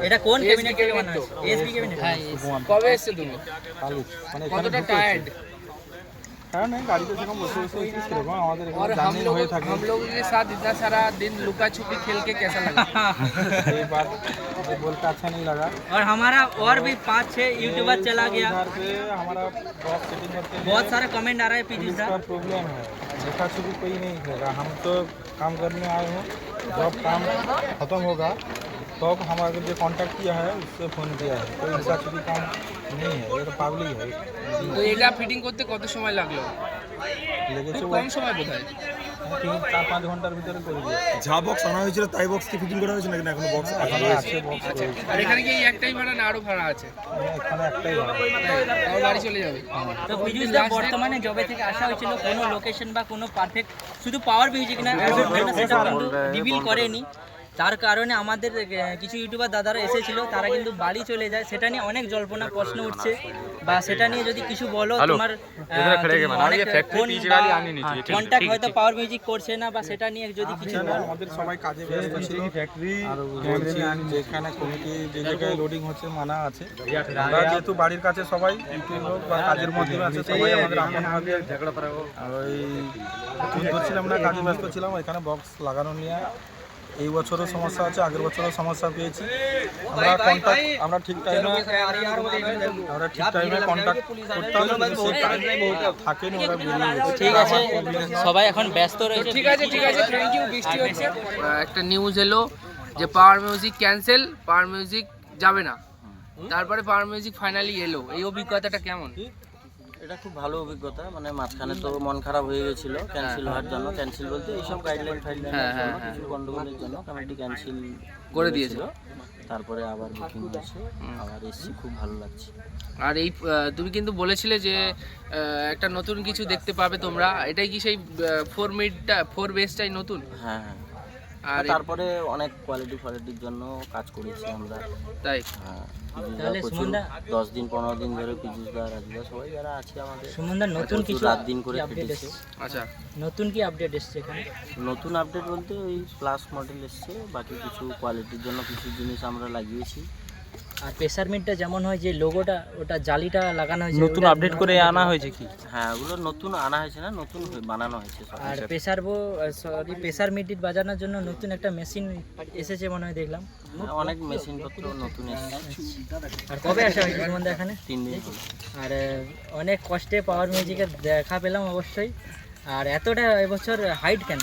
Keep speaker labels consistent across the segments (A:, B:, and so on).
A: এটা কোন ক্যাবিনেট থেকে বানানো আছে? SB cabinet.
B: হ্যাঁ, কবে এসেছে তুমি? কতটা টায়ার্ড?
C: হ্যাঁ नहीं गाड़ी पे से हम बसे बसे सेरकम আমাদের
B: और
C: এখানে জার্নি হয়ে থাকে
B: हम लोगों के साथ इतना सारा दिन लुका छुपी खेल के कैसा लगा?
C: ये बात बोल के अच्छा नहीं लगा।
A: और हमारा और भी 5-6 यूट्यूबर चला गया।
C: इधर से हमारा बॉक्स सेटिंग करते हैं
A: बहुत सारा कमेंट आ रहा है पीछे
C: इसका
A: से।
C: प्रॉब्लम है देखा छुपी कोई नहीं करेगा। हम तो काम करने आए हैं जब काम खत्म होगा तब हमारे जो कांटेक्ट किया है उससे फ़ोन किया है कोई इसका छुपी काम नहीं है ये तो पब्लिक है
B: তো এটা ফিটিং করতে কত সময় লাগলো?
C: লেগেছে
B: খুব কম সময় বোধহয়।
C: 3-4-5 ঘন্টার ভিতরে করে দিয়ে
D: যা বক্স আনা হয়েছিল তাই বক্সকে ফিটিং করা হয়েছে নাকি না এখনো বক্স
C: এখানে আছে বক্স
B: আচ্ছা, আর এখানে কি এই একটাই ভাড়া না আরো ভাড়া আছে?
C: এখানে একটাই ভাড়া।
B: তাও বাড়ি চলে যাবে।
A: তো পীযুষ দা বর্তমানে জবে থেকে আসা হয়েছিল কোনো লোকেশন বা কোনো পারফেক্ট শুধু পাওয়ার মিউজিক না সেটা কিন্তু রিভিল করেনি। তার কারণে আমাদের কিছু ইউটিউবার দাদারা এসেছিল তারা কিন্তু বাড়ি চলে যায়। সেটা নিয়ে অনেক জল্পনা প্রশ্ন উঠছে বা সেটা নিয়ে যদি কিছু বলো তোমার কন্ট্যাক্ট হয়তো পাওয়ার মিউজিক করছে না বা সেটা নিয়ে যদি কিছু বলো।
C: আমাদের সবাই কাজে ব্যস্ত ছিল ফ্যাক্টরি আর বলছি যেখানে কমিটি যে জায়গায় লোডিং হচ্ছে মানা আছে আমরা যেহেতু বাড়ির কাছে সবাই ইউটিউব হোক বা কাজের মধ্যে আছে সবাই আমাদের আপন ভাবে আর ওই ফোন করছিলাম না কাজে ব্যস্ত ছিলাম এখানে বক্স লাগানো নিয়ে এই বছরও সমস্যা আছে আগের বছরও সমস্যা পেয়েছি আমরা ঠিক টাইমে কন্ট্যাক্ট করতাম থাকেনি ওরা বেরিয়ে গেছে।
A: ঠিক আছে সবাই এখন ব্যস্ত রয়েছে।
B: ঠিক আছে থ্যাংক ইউ। বৃষ্টি হচ্ছে। একটা নিউজ এলো যে power music cancel, power music যাবে না। তারপরে পাওয়ার মিউজিক ফাইনালি এলো, এই অভিজ্ঞতাটা কেমন?
E: এটা খুব ভালো অভিজ্ঞতা। মানে মাঝখানে তো মন খারাপ হয়ে গেছিল ক্যান্সেল হওয়ার জন্য। ক্যান্সেল বলতে এইসব গাইডলাইন কিছু গন্ডগোলের জন্য কমিটি ক্যান্সেল
B: করে দিয়েছিল।
E: তারপরে আবার বুকিং হয়েছে, আবার এসছি, খুব ভালো লাগছে।
B: আর এই তুমি কিন্তু বলেছিলে যে একটা নতুন কিছু দেখতে পাবে তোমরা, এটাই কি সেই 4 বেসটাই নতুন?
E: হ্যাঁ
B: আর
E: তারপরে অনেক কোয়ালিটির জন্য কাজ করেছি আমরা।
B: তাই
E: হ্যাঁ,
A: তাহলে সুমনদা
E: 10 দিন 15 দিন ধরে পিজুসদা রাজুদা সবাই যারা আছে আমাদের
A: সুমনদা নতুন কিছু
E: রাত দিন করে
A: আপডেট
E: কেটেছে।
A: এসেছে?
B: আচ্ছা,
A: নতুন কি আপডেট এসেছে এখানে?
E: নতুন আপডেট বলতে ওই প্লাস মডেল এসছে, বাকি কিছু কোয়ালিটির জন্য কিছু জিনিস আমরা লাগিয়েছি।
A: আর প্রেসার মিটটা যেমন হয় যে লোগোটা ওটা জালিটা লাগানো হয়েছে
F: নতুন আপডেট করে আনা হয়েছে কি?
E: হ্যাঁ, ওগুলো নতুন আনা হয়েছে না, নতুন বানানো হয়েছে সব।
A: আর প্রেসার মিট বাজানোর জন্য নতুন একটা মেশিন এসেছে মনে হয় দেখলাম।
E: হ্যাঁ, অনেক মেশিনপত্র নতুন এসেছে।
A: আর কবে আসা হয়েছে তোমাদের এখানে?
E: 3 দিন হলো।
A: আর অনেক কষ্টে পাওয়ার মিউজিকের দেখা পেলাম অবশ্যই। আর এতটা এবছর হাইট কেন?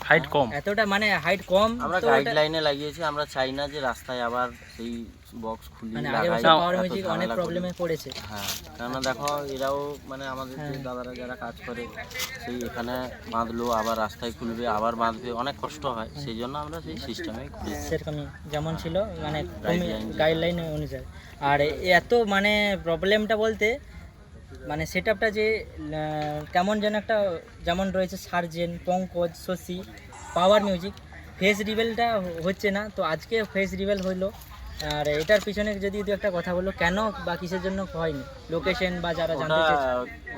F: হাইট কম,
A: এতটা মানে হাইট কম
E: আমরা
A: তো ওটা-
E: গাইডলাইনে লাগিয়েছি। আমরা চাই না যে রাস্তায় আবার সেই বক্স খুলি
A: মানে আগে
E: লাগাই,
A: বছর পাওয়ার
E: এত
A: মিউজিক অনেক
E: ঝামেলা
A: প্রবলেমে
E: করি।
A: পড়েছে।
E: হ্যাঁ, কেননা দেখো এরাও মানে আমাদের যে দাদারা যারা কাজ করে সেই এখানে বাঁধলো আবার রাস্তায় খুলবে আবার বাঁধবে, অনেক কষ্ট হয়। সেই জন্য আমরা সেই সিস্টেমে খুলেছি।
A: সেরকমই যেমন ছিল মানে
E: Guideline।
A: গাইডলাইন অনুযায়ী। আর এত মানে প্রবলেমটা বলতে মানে সেটআপটা যে কেমন যেন একটা যেমন রয়েছে সার্জেন, Pankaj, Shashi, power music, face রিভেলটা হচ্ছে না। তো আজকে ফেস রিভেল হলো। আর এটার পিছনে যদি দু একটা কথা বলো কেন বা কিসের জন্য হয়নি, লোকেশন বা যারা জানতে চাইছে?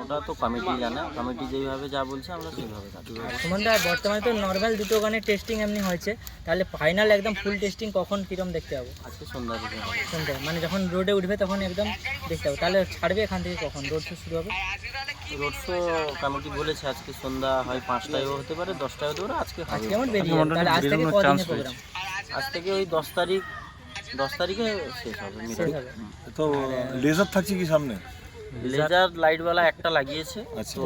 E: ওটা তো কমিটি জানে, কমিটি যেভাবে যা বলছে আমরা সেইভাবে কাজ করব।
A: সুমনদা বর্তমানে তো নর্মাল দুটো গানের টেস্টিং এমনি হয়েছে, তাহলে ফাইনাল একদম ফুল টেস্টিং কখন কিরম দেখতে পাবো?
E: আজকে সন্ধ্যা থেকে হবে।
A: শুনতে মানে যখন রোডে উঠবে তখন একদম দেখতে পাবো। তাহলে ছাড়বে এখান থেকে কখন রোড শো শুরু হবে?
E: রোড শো কমিটি বলেছে আজকে সন্ধ্যা হয় 5টায়ও হতে পারে 10টায় হতে পারে। আজকে হবে।
A: কেমন বেরিয়ে যাবে? তাহলে আজ থেকে কদিনের প্রোগ্রাম?
E: আজ থেকে ওই 10 তারিখে শেষ হবে
A: শেষ
E: মিটিং।
A: হবে।
D: তো লেজার থাকছে কি সামনে?
E: লেজার লাইটওয়ালা একটা লাগিয়েছে।
D: আচ্ছা।
E: তো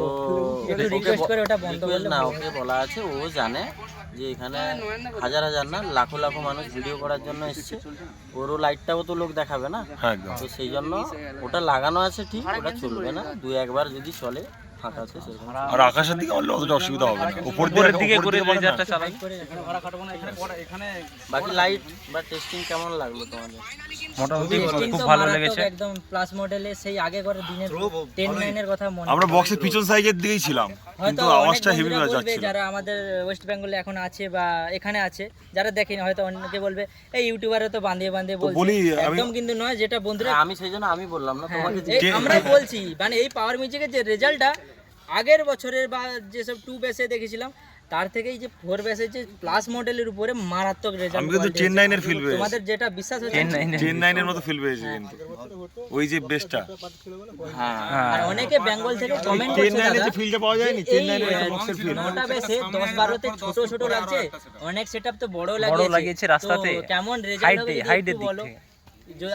A: একটু রিকোয়েস্ট করে ওটা বন্ধ করলে
E: না, ওকে বলা আছে, ও জানে যে এখানে হাজার না লাখো মানুষ ভিডিও করার জন্য এসছে। ওরও লাইটটাও তো লোক দেখাবে না।
D: হ্যাঁ একদম।
E: তো সেই জন্য ওটা লাগানো আছে ঠিক, ওটা চলবে না। 2-1 যদি চলে ফাঁকা আছে সেরকম।
D: আর আকাশের দিকে হলে অতটা অসুবিধা হবে না,
F: উপরের দিকে করে লেজারটা চালাই।
E: বাকি লাইট বা টেস্টিং কেমন লাগলো তোমাদের?
F: মোটামুটি
A: টেস্টিং
F: খুব
A: তো
F: ভালো
A: মারাত্মক
F: লেগেছে।
A: একদম প্লাস মডেলে সেই আগেকার দিনের 10-9 কথা মনে
D: আমরা বক্সের পিছন সাইডের দিকেই ছিলাম
A: হয়তো
D: কিন্তু
A: অনেক
D: আওয়াজটা হেভি
A: বন্ধুরা বলবে
D: যাচ্ছিল।
A: যারা আমাদের ওয়েস্ট বেঙ্গলে এখন আছে বা এখানে আছে যারা দেখেনি, হয়তো অনেকে বলবে এই ইউটিউবারে তো বাঁধিয়ে বলছে।
D: বলি,
A: একদম কিন্তু নয়, যেটা বন্ধুরা
E: আমি সেই জন্য আমি বললাম না
A: হ্যাঁ,
E: তোমাকে
A: এই আমরা বলছি মানে এই পাওয়ার মিউজিকের যে রেজাল্টটা আগের বছরের বা যেসব 2 বেসে দেখেছিলাম তার থেকেই যে 4 ব্যাসের যে প্লাস মডেলের উপরে মারাত্মক রেজাল্ট।
D: আমি কিন্তু 10-9 ফিল পেয়েছি,
A: তোমাদের যেটা বিশ্বাস হচ্ছে
D: 10-9 মতো ফিল পেয়েছি কিন্তু ওই যে বেসটা।
E: হ্যাঁ
A: আর অনেকে বেঙ্গল থেকে কমেন্ট করছে
D: 10-9
A: দাদা
D: যে ফিলটা পাওয়া যায়নি, 10-9 একটা বক্সের ফিল।
A: 9টা বেসে 10-12তে ছোট ছোট লাগছে, অনেক সেটআপ তো বড়
F: লাগিয়েছে রাস্তাতে।
A: তো কেমন রেজাল্ট হবে
F: হাইটের
A: একটু
F: দিক
A: বলো।
F: থেকে।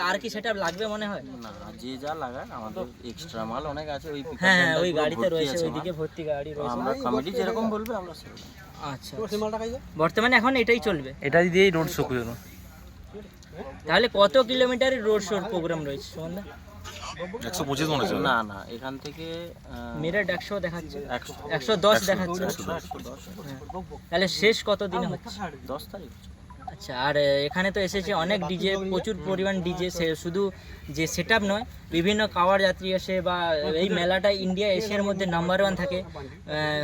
A: আর কি সেটআপ লাগবে মনে হয়?
E: না যে যা লাগায় আমাদের এক্সট্রা মাল অনেক আছে, ওই pickup
A: হ্যাঁ
E: van টা
A: ওই
E: পুরো
A: গাড়িতে
E: ভর্তি
A: রয়েছে,
E: আছে
A: ওইদিকে
E: মাল।
A: ভর্তি গাড়ি
E: তো
A: রয়েছে।
E: আমরা কমিটি যেরকম বলবে আমরা সেরকম।
A: আচ্ছা বর্তমানে এখন এটাই চলবে।
F: এটা দিয়েই রোড শো করুন।
A: তাহলে কত কিলোমিটারের রোড শোর প্রোগ্রাম রয়েছে সুমনদা?
D: 125 মনে হচ্ছে।
E: না না এখান থেকে
A: মেরাট 100 দেখাচ্ছে,
E: 100
A: 110 দেখাচ্ছে।
E: 110
A: তাহলে শেষ কত দিনে হচ্ছে?
E: 10 তারিখ।
A: আচ্ছা আর এখানে তো এসেছে অনেক ডিজে, প্রচুর পরিমাণ ডিজে, সে শুধু যে সেটআপ নয়, বিভিন্ন কাওয়ার যাত্রী আসে বা এই মেলাটা ইন্ডিয়া এশিয়ার মধ্যে নাম্বার 1 থাকে।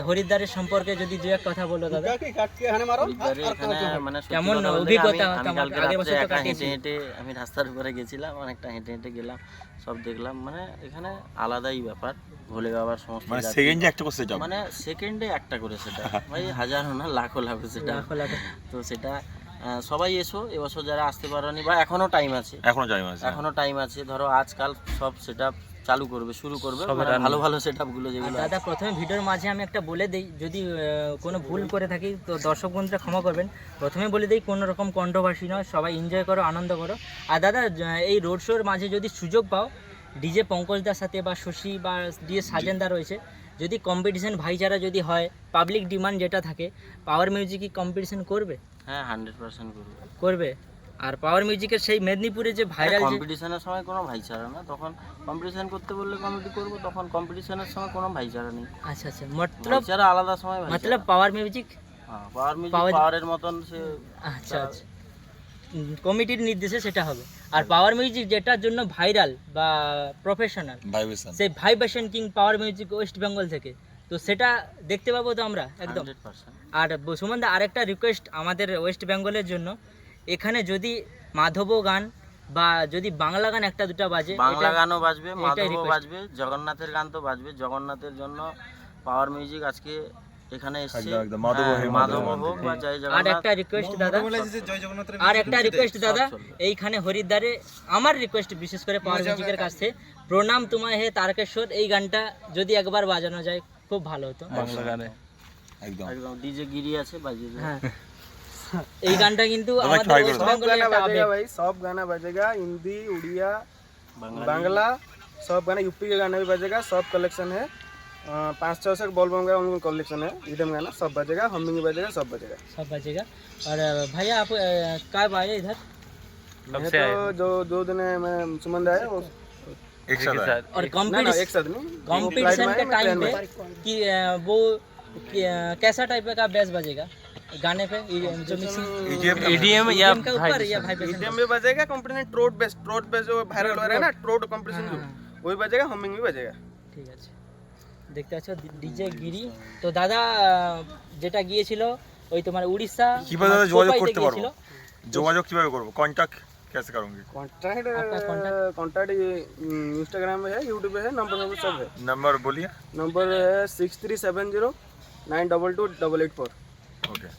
A: হরিদ্বারের সম্পর্কে যদি দু এক কথা বলো দাদা।
E: হরিদ্বারে এখানে মানে সত্যি
A: কেমন
E: কথা বলতে
A: অভিজ্ঞতা?
E: আমি কালকে
A: আগের
E: রাত্রে
A: বছর তো
E: একা
A: কাটিয়েছি।
E: হেঁটে আমি রাস্তার উপরে গেছিলাম, অনেকটা হেঁটে হেঁটে গেলাম, সব দেখলাম। মানে এখানে আলাদাই ব্যাপার, ভোলে বাবার সমস্ত
D: মানে
E: যাত্রী।
D: সেকেন্ডে একটা করতে যাব।
E: মানে সেকেন্ডে একটা করে সেটা ভাই, হাজারও না লাখো লাখো সেটা।
A: লাখো লাখো।
E: তো সেটা সবাই এসো, এবছর যারা আসতে পারোনি বা এখনো টাইম আছে,
D: এখনো যাই আছে।
E: এখনো টাইম আছে, ধরো আজকাল সব সেটআপ চালু করবে, শুরু করবে,
F: সবে
E: মানে
F: running।
E: ভালো ভালো সেটআপ গুলো
A: আর
E: যেগুলো
A: দাদা প্রথমে ভিডিওর মাঝে আমি একটা বলে দিই, যদি কোনো ভুল করে থাকি তো দর্শক বন্ধুরা ক্ষমা করবেন। প্রথমে বলে দিই কোনো রকম কন্ট্রোভার্সি নয়, সবাই এনজয় করো, আনন্দ করো। আর দাদা এই রোড শোর মাঝে যদি সুযোগ পাও, ডিজে পঙ্কজদার সাথে বা শশী বা ডিজে সাজেনদা রয়েছে, যদি কম্পিটিশন ভাইচারা যদি হয়, পাবলিক ডিমান্ড যেটা থাকে, পাওয়ার মিউজিক কি কম্পিটিশন করবে?
E: হ্যাঁ 100% করবে।
A: করবে। আর পাওয়ার মিউজিকের সেই মেদিনীপুরে যে ভাইরাল যে
E: কম্পিটিশনের সময় কোনো ভাইচারা না, তখন কম্পিটিশন করতে বললে কমিটি করবো, তখন কম্পিটিশনের সময় কোনো ভাইচারা নেই।
A: আচ্ছা আচ্ছা মতলব
E: ভাইচারা আলাদা সময়
A: মতলব পাওয়ার মিউজিক।
E: হ্যাঁ পাওয়ার মিউজিক
A: Power-
E: পাওয়ারের মতন সে
A: আচ্ছা আচ্ছা কমিটির নির্দেশে সেটা হবে। আর পাওয়ার মিউজিক যেটার জন্য ভাইরাল বা প্রফেশনাল,
D: ভাইবেশন।
A: সেই vibration king power music West Bengal থেকে, তো সেটা দেখতে পাবো তো আমরা একদম।
E: 100%।
A: আর সুমনদা আরেকটা রিকোয়েস্ট আমাদের ওয়েস্ট বেঙ্গলের জন্য, এখানে যদি মাধব গান বা যদি বাংলা গান একটা দুটা বাজে,
E: বাংলা গানও বাজবে,
A: এটাই
E: মাধবও
A: request।
E: বাজবে, জগন্নাথের গান তো বাজবে। জগন্নাথের জন্য পাওয়ার মিউজিক আজকে এখানে এসেছে।
D: একদম, একদম। মাধব
E: হ্যাঁ,
D: হে
E: মাধব
D: মাধব
E: হোক বা জয়
A: আর
E: জগন্নাথ।
A: একটা রিকোয়েস্ট দাদা,
C: জয় জগন্নাথের
A: আর একটা রিকোয়েস্ট দাদা,
E: চলবে।
A: এইখানে হরিদ্বারে আমার রিকোয়েস্ট বিশেষ করে পাওয়ার মিউজিকের কাছ থেকে, প্রণাম তোমায় হে তারকেশ্বর, এই গানটা যদি একবার বাজানো যায় খুব ভালো হতো।
F: বাংলা গানে
D: একদম।
E: একদম ডিজে গিরি আছে, বাজিয়ে দেবে।
A: হ্যাঁ এই গানটা কিন্তু
D: দাদা,
A: আমাদের
D: try
A: ওয়েস্ট
D: করো।
A: বেঙ্গলের একটা আবেগ।
G: भाई सब गाना बजेगा, हिंदी उड़िया
E: বাংলা
G: बांग्ला सब गाना, यूपी के गाना भी बजेगा, सब कलेक्शन है। 500 से बॉल्बम का उनका कलेक्शन है, रिदम गाना सब बजेगा, हमिंग भी बजेगा, सब बजेगा।
A: सब बजेगा। और भैया आप कब आए इधर?
G: मैं
F: सबसे आए
G: तो जो दिन मैं सुमन आया वो
D: एक साथ आए।
A: और
G: ना ना एक साथ नहीं,
A: कंपटीशन के टाइम पे
G: में
A: कि वो कैसा टाइप का बेस बजेगा गाने पे, जो मिक्सिंग
F: EDM या
A: के ऊपर या
F: भाई
A: भाई
G: रिदम भी बजेगा, कंपटीशन ट्रोट बेस जो वायरल हो रहा है ना, ट्रोट कंपटीशन जो वही बजेगा, हमिंग भी बजेगा।
A: ঠিক আছে, দেখতে পাচ্ছ ডিজে গিরি। তো দাদা যেটা গিয়েছিল ওই তোমার উড়িষ্যা,
D: কিভাবে দাদা যোগাযোগ
A: কোপাইতে
D: করতে পারবো?
A: গিয়েছিল।
D: যোগাযোগ কিভাবে করবো? কন্ট্যাক্ট कैसे करूंगी?
A: आपका
G: कॉन्टैक्ट इंस्टाग्राम में है, यूट्यूब पे है, नंबर सब है।
D: नंबर बोलिए।
G: नंबर है 6370 922 884।
D: ओके।